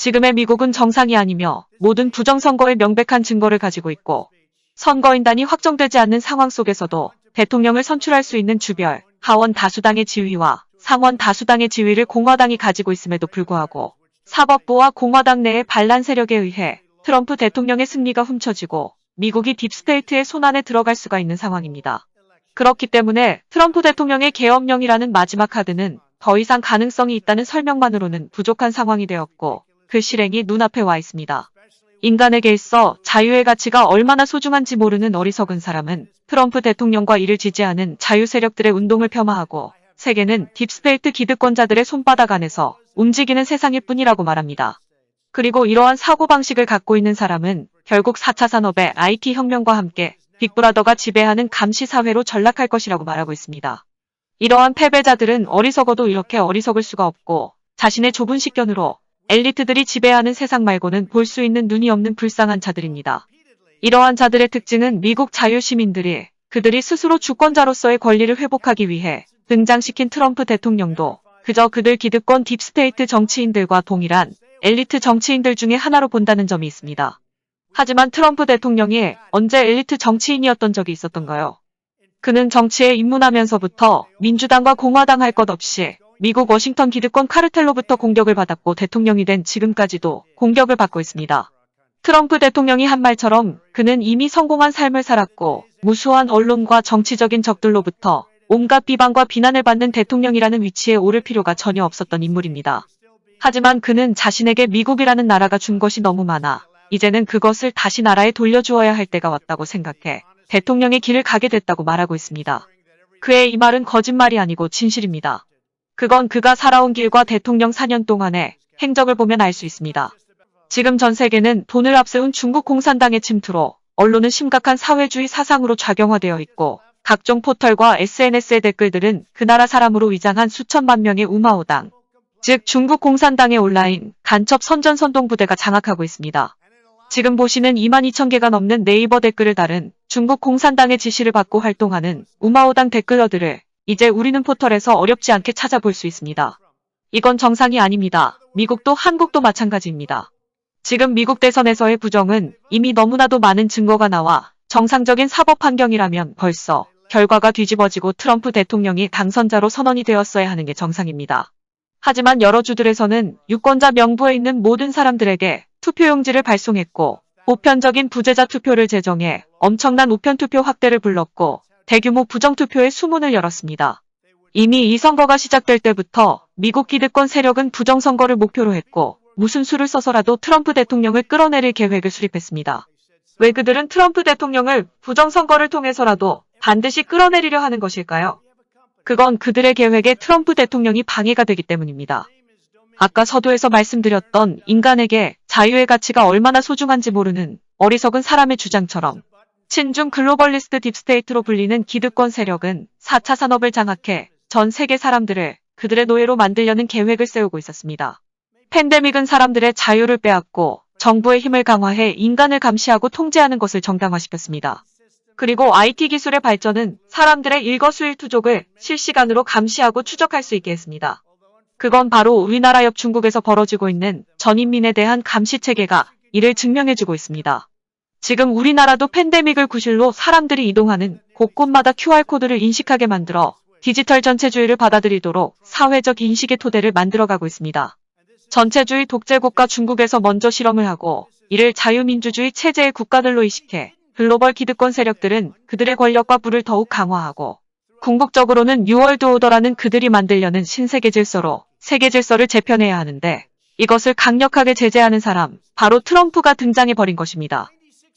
지금의 미국은 정상이 아니며 모든 부정선거의 명백한 증거를 가지고 있고 선거인단이 확정되지 않는 상황 속에서도 대통령을 선출할 수 있는 주별, 하원 다수당의 지위와 상원 다수당의 지위를 공화당이 가지고 있음에도 불구하고 사법부와 공화당 내의 반란 세력에 의해 트럼프 대통령의 승리가 훔쳐지고 미국이 딥스테이트의 손안에 들어갈 수가 있는 상황입니다. 그렇기 때문에 트럼프 대통령의 계엄령이라는 마지막 카드는 더 이상 가능성이 있다는 설명만으로는 부족한 상황이 되었고 그 실행이 눈앞에 와 있습니다. 인간에게 있어 자유의 가치가 얼마나 소중한지 모르는 어리석은 사람은 트럼프 대통령과 이를 지지하는 자유 세력들의 운동을 폐마하고 세계는 딥스테이트 기득권자들의 손바닥 안에서 움직이는 세상일 뿐이라고 말합니다. 그리고 이러한 사고방식을 갖고 있는 사람은 결국 4차 산업의 IT 혁명과 함께 빅브라더가 지배하는 감시사회로 전락할 것이라고 말하고 있습니다. 이러한 패배자들은 어리석어도 이렇게 어리석을 수가 없고 자신의 좁은 식견으로 엘리트들이 지배하는 세상 말고는 볼 수 있는 눈이 없는 불쌍한 자들입니다. 이러한 자들의 특징은 미국 자유시민들이 그들이 스스로 주권자로서의 권리를 회복하기 위해 등장시킨 트럼프 대통령도 그저 그들 기득권 딥스테이트 정치인들과 동일한 엘리트 정치인들 중에 하나로 본다는 점이 있습니다. 하지만 트럼프 대통령이 언제 엘리트 정치인이었던 적이 있었던가요? 그는 정치에 입문하면서부터 민주당과 공화당 할 것 없이 미국 워싱턴 기득권 카르텔로부터 공격을 받았고 대통령이 된 지금까지도 공격을 받고 있습니다. 트럼프 대통령이 한 말처럼 그는 이미 성공한 삶을 살았고 무수한 언론과 정치적인 적들로부터 온갖 비방과 비난을 받는 대통령이라는 위치에 오를 필요가 전혀 없었던 인물입니다. 하지만 그는 자신에게 미국이라는 나라가 준 것이 너무 많아 이제는 그것을 다시 나라에 돌려주어야 할 때가 왔다고 생각해 대통령의 길을 가게 됐다고 말하고 있습니다. 그의 이 말은 거짓말이 아니고 진실입니다. 그건 그가 살아온 길과 대통령 4년 동안의 행적을 보면 알 수 있습니다. 지금 전 세계는 돈을 앞세운 중국 공산당의 침투로 언론은 심각한 사회주의 사상으로 작용화되어 있고 각종 포털과 SNS의 댓글들은 그 나라 사람으로 위장한 수천만 명의 우마오당, 즉 중국 공산당의 온라인 간첩 선전선동 부대가 장악하고 있습니다. 지금 보시는 22,000개가 넘는 네이버 댓글을 다른 중국 공산당의 지시를 받고 활동하는 우마오당 댓글러들을 이제 우리는 포털에서 어렵지 않게 찾아볼 수 있습니다. 이건 정상이 아닙니다. 미국도 한국도 마찬가지입니다. 지금 미국 대선에서의 부정은 이미 너무나도 많은 증거가 나와 정상적인 사법 환경이라면 벌써 결과가 뒤집어지고 트럼프 대통령이 당선자로 선언이 되었어야 하는 게 정상입니다. 하지만 여러 주들에서는 유권자 명부에 있는 모든 사람들에게 투표용지를 발송했고 보편적인 부재자 투표를 제정해 엄청난 우편투표 확대를 불렀고 대규모 부정투표의 수문을 열었습니다. 이미 이 선거가 시작될 때부터 미국 기득권 세력은 부정선거를 목표로 했고 무슨 수를 써서라도 트럼프 대통령을 끌어내릴 계획을 수립했습니다. 왜 그들은 트럼프 대통령을 부정선거를 통해서라도 반드시 끌어내리려 하는 것일까요? 그건 그들의 계획에 트럼프 대통령이 방해가 되기 때문입니다. 아까 서두에서 말씀드렸던 인간에게 자유의 가치가 얼마나 소중한지 모르는 어리석은 사람의 주장처럼 친중 글로벌리스트 딥스테이트로 불리는 기득권 세력은 4차 산업을 장악해 전 세계 사람들을 그들의 노예로 만들려는 계획을 세우고 있었습니다. 팬데믹은 사람들의 자유를 빼앗고 정부의 힘을 강화해 인간을 감시하고 통제하는 것을 정당화시켰습니다. 그리고 IT 기술의 발전은 사람들의 일거수일투족을 실시간으로 감시하고 추적할 수 있게 했습니다. 그건 바로 우리나라 옆 중국에서 벌어지고 있는 전인민에 대한 감시체계가 이를 증명해주고 있습니다. 지금 우리나라도 팬데믹을 구실로 사람들이 이동하는 곳곳마다 QR코드를 인식하게 만들어 디지털 전체주의를 받아들이도록 사회적 인식의 토대를 만들어가고 있습니다. 전체주의 독재국가 중국에서 먼저 실험을 하고 이를 자유민주주의 체제의 국가들로 이식해 글로벌 기득권 세력들은 그들의 권력과 부를 더욱 강화하고 궁극적으로는 뉴월드 오더라는 그들이 만들려는 신세계 질서로 세계 질서를 재편해야 하는데 이것을 강력하게 제재하는 사람, 바로 트럼프가 등장해버린 것입니다.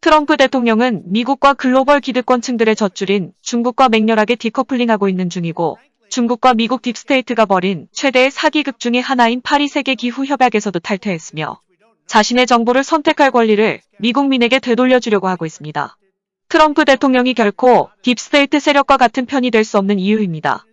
트럼프 대통령은 미국과 글로벌 기득권층들의 젖줄인 중국과 맹렬하게 디커플링하고 있는 중이고 중국과 미국 딥스테이트가 벌인 최대의 사기극 중의 하나인 파리 세계 기후 협약에서도 탈퇴했으며 자신의 정보를 선택할 권리를 미국민에게 되돌려주려고 하고 있습니다. 트럼프 대통령이 결코 딥스테이트 세력과 같은 편이 될 수 없는 이유입니다.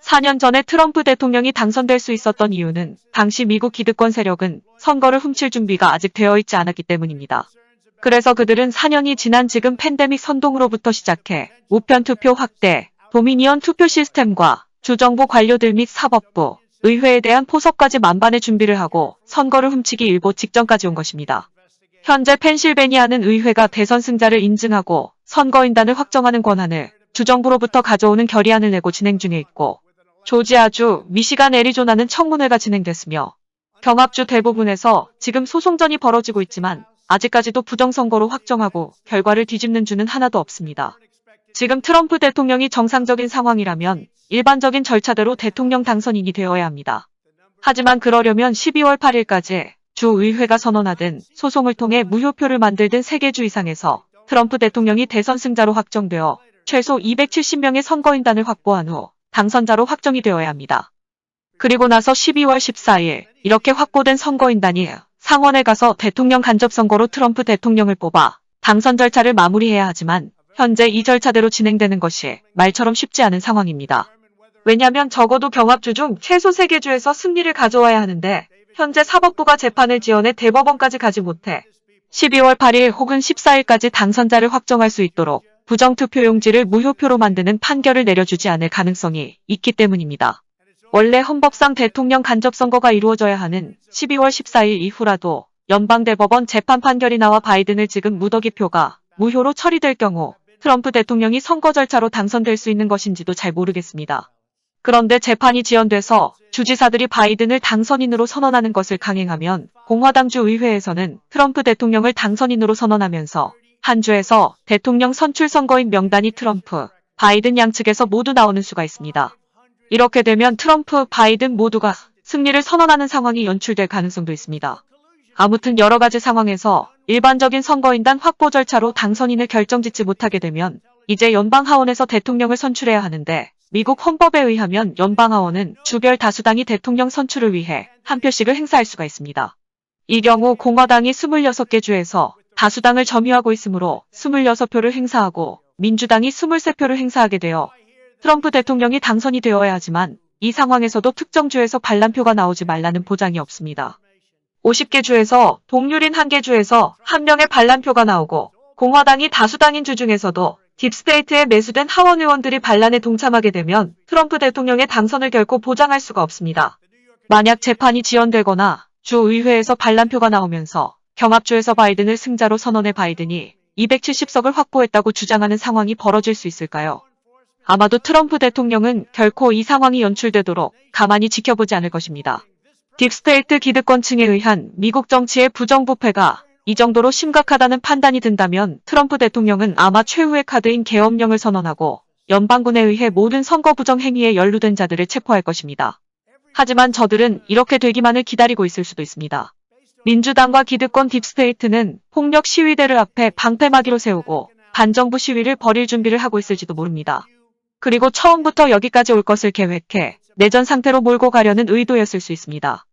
4년 전에 트럼프 대통령이 당선될 수 있었던 이유는 당시 미국 기득권 세력은 선거를 훔칠 준비가 아직 되어 있지 않았기 때문입니다. 그래서 그들은 4년이 지난 지금 팬데믹 선동으로부터 시작해 우편투표 확대, 도미니언 투표 시스템과 주정부 관료들 및 사법부, 의회에 대한 포섭까지 만반의 준비를 하고 선거를 훔치기 일보 직전까지 온 것입니다. 현재 펜실베니아는 의회가 대선 승자를 인증하고 선거인단을 확정하는 권한을 주정부로부터 가져오는 결의안을 내고 진행 중에 있고, 조지아주, 미시간, 애리조나는 청문회가 진행됐으며 경합주 대부분에서 지금 소송전이 벌어지고 있지만 아직까지도 부정선거로 확정하고 결과를 뒤집는 주는 하나도 없습니다. 지금 트럼프 대통령이 정상적인 상황이라면 일반적인 절차대로 대통령 당선인이 되어야 합니다. 하지만 그러려면 12월 8일까지 주의회가 선언하든 소송을 통해 무효표를 만들든 3개 주 이상에서 트럼프 대통령이 대선 승자로 확정되어 최소 270명의 선거인단을 확보한 후 당선자로 확정이 되어야 합니다. 그리고 나서 12월 14일 이렇게 확보된 선거인단이 상원에 가서 대통령 간접선거로 트럼프 대통령을 뽑아 당선 절차를 마무리해야 하지만 현재 이 절차대로 진행되는 것이 말처럼 쉽지 않은 상황입니다. 왜냐하면 적어도 경합주 중 최소 3개 주에서 승리를 가져와야 하는데 현재 사법부가 재판을 지원해 대법원까지 가지 못해 12월 8일 혹은 14일까지 당선자를 확정할 수 있도록 부정투표용지를 무효표로 만드는 판결을 내려주지 않을 가능성이 있기 때문입니다. 원래 헌법상 대통령 간접선거가 이루어져야 하는 12월 14일 이후라도 연방대법원 재판 판결이 나와 바이든을 지금 무더기표가 무효로 처리될 경우 트럼프 대통령이 선거 절차로 당선될 수 있는 것인지도 잘 모르겠습니다. 그런데 재판이 지연돼서 주지사들이 바이든을 당선인으로 선언하는 것을 강행하면 공화당주 의회에서는 트럼프 대통령을 당선인으로 선언하면서 한 주에서 대통령 선출 선거인 명단이 트럼프, 바이든 양측에서 모두 나오는 수가 있습니다. 이렇게 되면 트럼프, 바이든 모두가 승리를 선언하는 상황이 연출될 가능성도 있습니다. 아무튼 여러 가지 상황에서 일반적인 선거인단 확보 절차로 당선인을 결정짓지 못하게 되면 이제 연방하원에서 대통령을 선출해야 하는데 미국 헌법에 의하면 연방하원은 주별 다수당이 대통령 선출을 위해 한 표씩을 행사할 수가 있습니다. 이 경우 공화당이 26개 주에서 다수당을 점유하고 있으므로 26표를 행사하고 민주당이 23표를 행사하게 되어 트럼프 대통령이 당선이 되어야 하지만 이 상황에서도 특정 주에서 반란표가 나오지 말라는 보장이 없습니다. 50개 주에서 동률인 1개 주에서 한 명의 반란표가 나오고 공화당이 다수당인 주 중에서도 딥스테이트에 매수된 하원 의원들이 반란에 동참하게 되면 트럼프 대통령의 당선을 결코 보장할 수가 없습니다. 만약 재판이 지연되거나 주의회에서 반란표가 나오면서 경합주에서 바이든을 승자로 선언해 바이든이 270석을 확보했다고 주장하는 상황이 벌어질 수 있을까요? 아마도 트럼프 대통령은 결코 이 상황이 연출되도록 가만히 지켜보지 않을 것입니다. 딥스테이트 기득권층에 의한 미국 정치의 부정부패가 이 정도로 심각하다는 판단이 든다면 트럼프 대통령은 아마 최후의 카드인 계엄령을 선언하고 연방군에 의해 모든 선거 부정 행위에 연루된 자들을 체포할 것입니다. 하지만 저들은 이렇게 되기만을 기다리고 있을 수도 있습니다. 민주당과 기득권 딥스테이트는 폭력 시위대를 앞에 방패막이로 세우고 반정부 시위를 벌일 준비를 하고 있을지도 모릅니다. 그리고 처음부터 여기까지 올 것을 계획해 내전 상태로 몰고 가려는 의도였을 수 있습니다.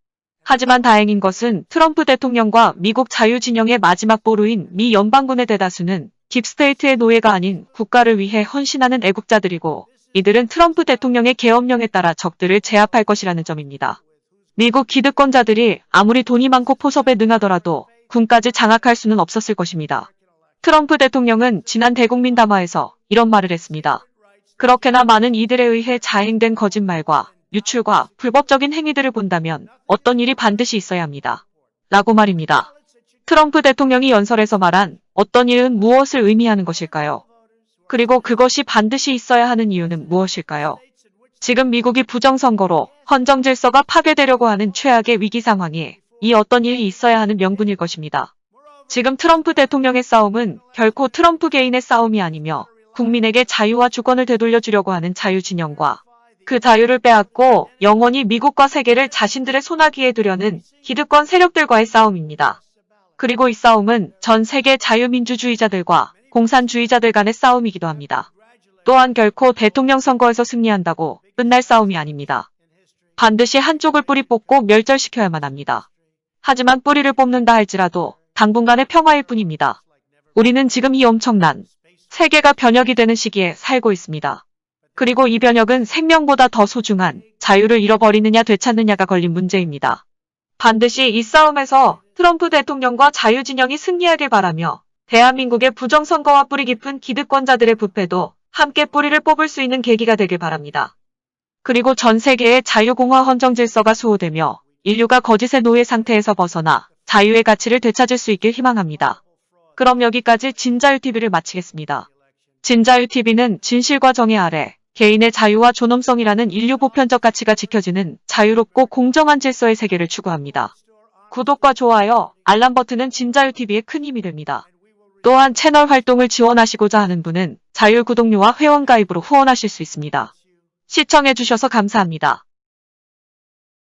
하지만 다행인 것은 트럼프 대통령과 미국 자유진영의 마지막 보루인 미 연방군의 대다수는 딥스테이트의 노예가 아닌 국가를 위해 헌신하는 애국자들이고 이들은 트럼프 대통령의 계엄령에 따라 적들을 제압할 것이라는 점입니다. 미국 기득권자들이 아무리 돈이 많고 포섭에 능하더라도 군까지 장악할 수는 없었을 것입니다. 트럼프 대통령은 지난 대국민 담화에서 이런 말을 했습니다. 그렇게나 많은 이들에 의해 자행된 거짓말과 유출과 불법적인 행위들을 본다면 어떤 일이 반드시 있어야 합니다. 라고 말입니다. 트럼프 대통령이 연설에서 말한 어떤 일은 무엇을 의미하는 것일까요? 그리고 그것이 반드시 있어야 하는 이유는 무엇일까요? 지금 미국이 부정선거로 헌정 질서가 파괴되려고 하는 최악의 위기 상황이 이 어떤 일이 있어야 하는 명분일 것입니다. 지금 트럼프 대통령의 싸움은 결코 트럼프 개인의 싸움이 아니며 국민에게 자유와 주권을 되돌려주려고 하는 자유진영과 그 자유를 빼앗고 영원히 미국과 세계를 자신들의 손아귀에 두려는 기득권 세력들과의 싸움입니다. 그리고 이 싸움은 전 세계 자유민주주의자들과 공산주의자들 간의 싸움이기도 합니다. 또한 결코 대통령 선거에서 승리한다고 끝날 싸움이 아닙니다. 반드시 한쪽을 뿌리 뽑고 멸절시켜야만 합니다. 하지만 뿌리를 뽑는다 할지라도 당분간의 평화일 뿐입니다. 우리는 지금 이 엄청난 세계가 변혁이 되는 시기에 살고 있습니다. 그리고 이 변혁은 생명보다 더 소중한 자유를 잃어버리느냐 되찾느냐가 걸린 문제입니다. 반드시 이 싸움에서 트럼프 대통령과 자유진영이 승리하길 바라며 대한민국의 부정선거와 뿌리 깊은 기득권자들의 부패도 함께 뿌리를 뽑을 수 있는 계기가 되길 바랍니다. 그리고 전 세계의 자유공화 헌정 질서가 수호되며 인류가 거짓의 노예 상태에서 벗어나 자유의 가치를 되찾을 수 있길 희망합니다. 그럼 여기까지 진자유TV를 마치겠습니다. 진자유TV는 진실과 정의 아래 개인의 자유와 존엄성이라는 인류 보편적 가치가 지켜지는 자유롭고 공정한 질서의 세계를 추구합니다. 구독과 좋아요, 알람 버튼은 진자유TV의 큰 힘이 됩니다. 또한 채널 활동을 지원하시고자 하는 분은 자율구독료와 회원가입으로 후원하실 수 있습니다. 시청해주셔서 감사합니다.